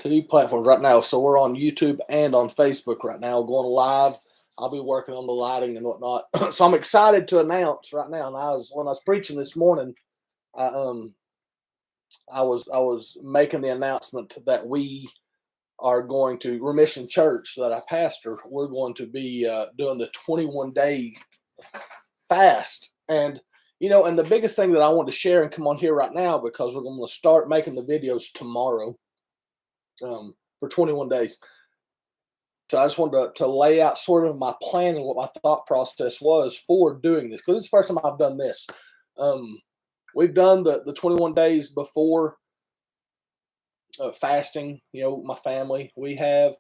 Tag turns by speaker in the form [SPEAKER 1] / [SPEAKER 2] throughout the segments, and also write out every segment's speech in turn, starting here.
[SPEAKER 1] Two platforms right now. So we're on YouTube and on Facebook right now, going live. I'll be working on the lighting and whatnot. So I'm excited to announce right now. And when I was preaching this morning, I I was making the announcement that we are going to Remission Church that I pastor. We're going to be doing the 21-day fast, and the biggest thing that I want to share and come on here right now, because we're going to start making the videos tomorrow for 21 days. So I just wanted to lay out sort of my plan and what my thought process was for doing this, because it's the first time I've done this. We've done the 21 days before fasting, my family, we have,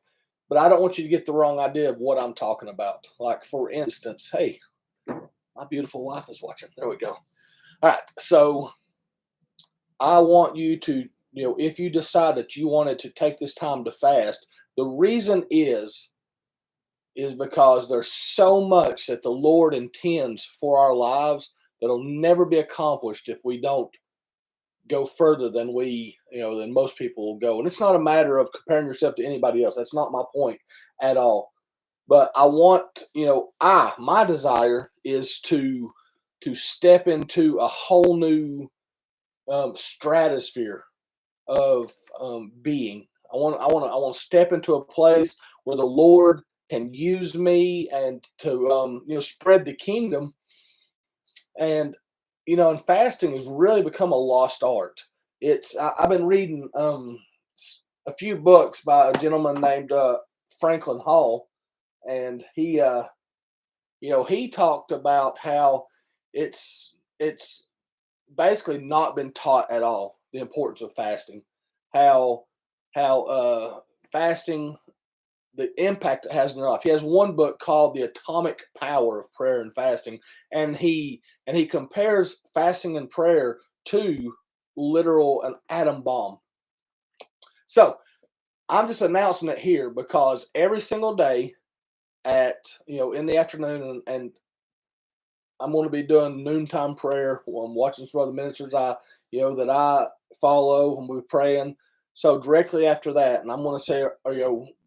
[SPEAKER 1] but I don't want you to get the wrong idea of what I'm talking about. Like, for instance, hey, my beautiful wife is watching. There we go. All right. So I want you to, if you decide that you wanted to take this time to fast, the reason is because there's so much that the Lord intends for our lives that'll never be accomplished if we don't go further than than most people will go. And it's not a matter of comparing yourself to anybody else. That's not my point at all. But I want, my desire is to step into a whole new stratosphere of being. I want to step into a place where the Lord can use me and to spread the kingdom. And fasting has really become a lost art. I've been reading a few books by a gentleman named Franklin Hall, and he talked about how it's basically not been taught at all, the importance of fasting, how fasting, the impact it has in your life. He has one book called The Atomic Power of Prayer and Fasting, and he compares fasting and prayer to literal an atom bomb. So I'm just announcing it here because every single day in the afternoon, and I'm going to be doing noontime prayer. I'm watching some other ministers that I follow, and we're praying. So directly after that, and I'm going to say,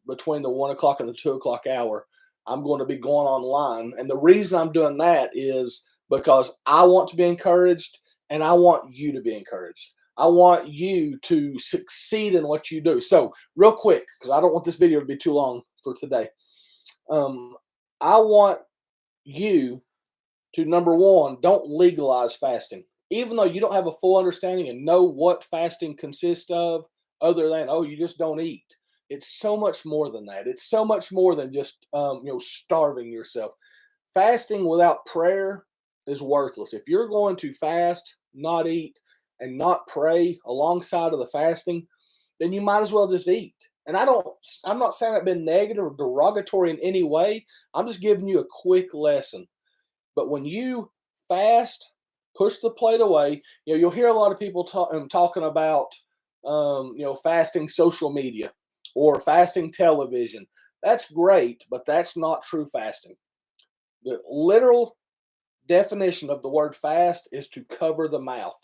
[SPEAKER 1] between the 1 o'clock and the 2 o'clock hour, I'm going to be going online. And the reason I'm doing that is because I want to be encouraged, and I want you to be encouraged. I want you to succeed in what you do. So real quick, because I don't want this video to be too long for today. I want you to, number one, don't legalize fasting. Even though you don't have a full understanding and know what fasting consists of, other than, you just don't eat. It's so much more than that. It's so much more than just starving yourself. Fasting without prayer is worthless. If you're going to fast, not eat, and not pray alongside of the fasting, then you might as well just eat. And I'm not saying I've been negative or derogatory in any way. I'm just giving you a quick lesson. But when you fast, push the plate away. You'll hear a lot of people talking about fasting social media or fasting television. That's great, but that's not true fasting. The literal definition of the word fast is to cover the mouth.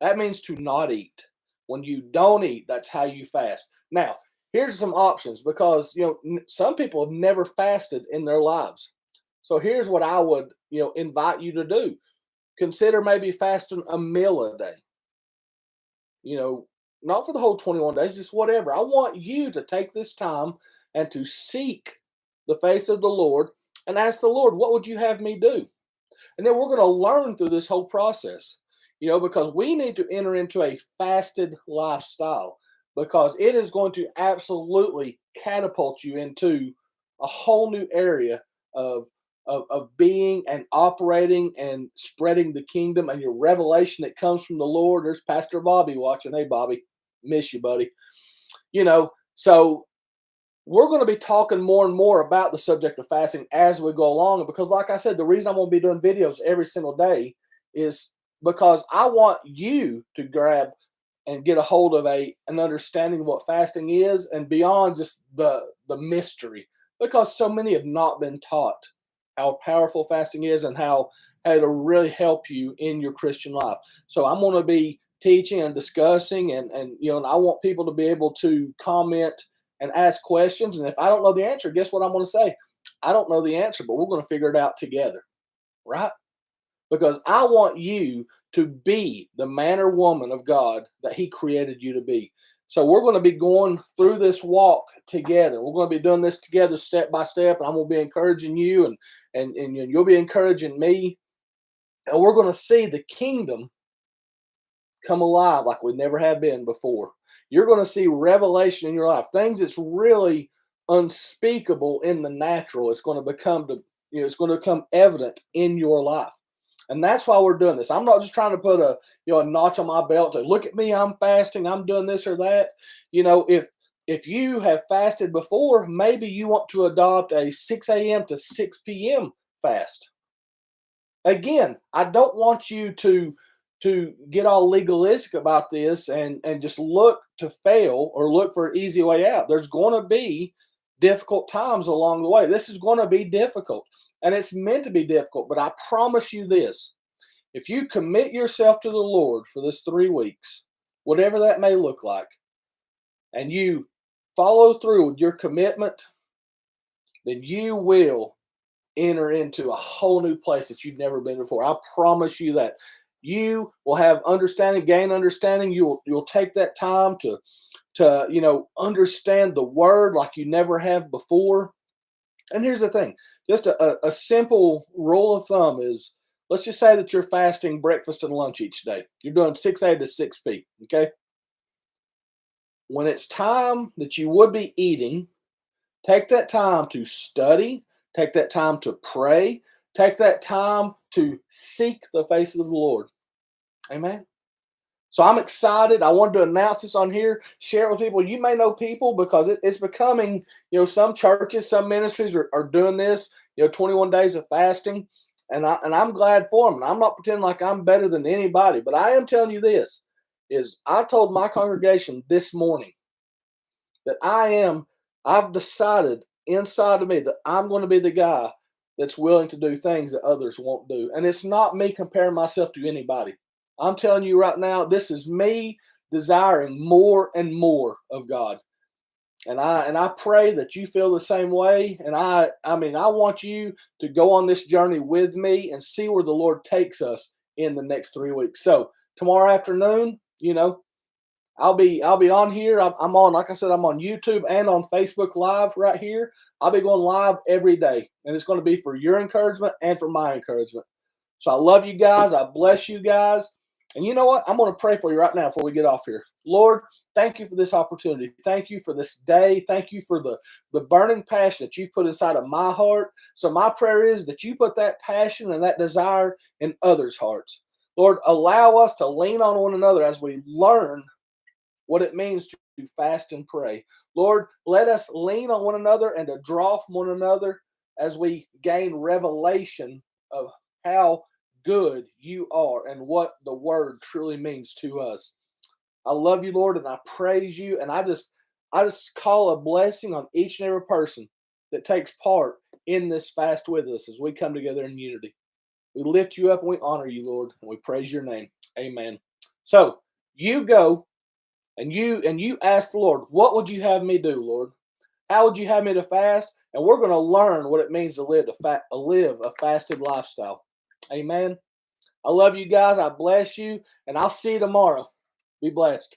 [SPEAKER 1] That means to not eat. When you don't eat, that's how you fast. Now, here's some options, because some people have never fasted in their lives. So here's what I would invite you to do. Consider maybe fasting a meal a day. Not for the whole 21 days, just whatever. I want you to take this time and to seek the face of the Lord and ask the Lord, what would you have me do? And then we're going to learn through this whole process, because we need to enter into a fasted lifestyle, because it is going to absolutely catapult you into a whole new area of being and operating and spreading the kingdom, and your revelation that comes from the Lord. There's Pastor Bobby watching. Hey, Bobby, miss you, buddy. So we're going to be talking more and more about the subject of fasting as we go along. Because like I said, the reason I'm going to be doing videos every single day is because I want you to grab and get a hold of an understanding of what fasting is, and beyond just the mystery, because so many have not been taught how powerful fasting is and how it'll really help you in your Christian life. So I'm going to be teaching and discussing, and and I want people to be able to comment and ask questions. And if I don't know the answer, guess what I'm going to say? I don't know the answer, but we're going to figure it out together, right? Because I want you to be the man or woman of God that He created you to be. So we're going to be going through this walk together. We're going to be doing this together step by step, and I'm going to be encouraging you, and you'll be encouraging me, and we're going to see the kingdom come alive like we never have been before. You're going to see revelation in your life, things that's really unspeakable in the natural. It's going to become it's going to become evident in your life. And that's why we're doing this. I'm not just trying to put a notch on my belt to look at me, I'm fasting, I'm doing this or that. If you have fasted before, maybe you want to adopt a 6 a.m. to 6 p.m. fast. Again, I don't want you to get all legalistic about this and just look to fail or look for an easy way out. There's going to be difficult times along the way. This is going to be difficult, and it's meant to be difficult. But I promise you this: if you commit yourself to the Lord for this 3 weeks, whatever that may look like, and you follow through with your commitment, then you will enter into a whole new place that you've never been before. I promise you that. You will have understanding, gain understanding. You'll take that time to understand the word like you never have before. And here's the thing: just a simple rule of thumb is, let's just say that you're fasting breakfast and lunch each day. You're doing 6 a to 6 p. Okay. When it's time that you would be eating, take that time to study, take that time to pray, take that time to seek the face of the Lord. Amen. So I'm excited. I wanted to announce this on here, share it with people. You may know people because it's becoming, some churches, some ministries are doing this, 21 days of fasting. And I'm glad for them. And I'm not pretending like I'm better than anybody, but I am telling you this, is I told my congregation this morning that I've decided inside of me that I'm going to be the guy that's willing to do things that others won't do. And it's not me comparing myself to anybody. I'm telling you right now, this is me desiring more and more of God. And I pray that you feel the same way. And I want you to go on this journey with me and see where the Lord takes us in the next 3 weeks. So tomorrow afternoon, I'll be on here. I'm on, like I said, I'm on YouTube and on Facebook Live right here. I'll be going live every day, and it's going to be for your encouragement and for my encouragement. So I love you guys. I bless you guys. And you know what? I'm going to pray for you right now before we get off here. Lord, thank you for this opportunity. Thank you for this day. Thank you for the burning passion that you've put inside of my heart. So my prayer is that you put that passion and that desire in others' hearts. Lord, allow us to lean on one another as we learn what it means to fast and pray. Lord, let us lean on one another and to draw from one another as we gain revelation of how good you are and what the word truly means to us. I love you, Lord, and I praise you. And I just call a blessing on each and every person that takes part in this fast with us as we come together in unity. We lift you up and we honor you, Lord, and we praise your name. Amen. So you go and you ask the Lord, what would you have me do, Lord? How would you have me to fast? And we're going to learn what it means to live a fasted lifestyle. Amen. I love you guys. I bless you. And I'll see you tomorrow. Be blessed.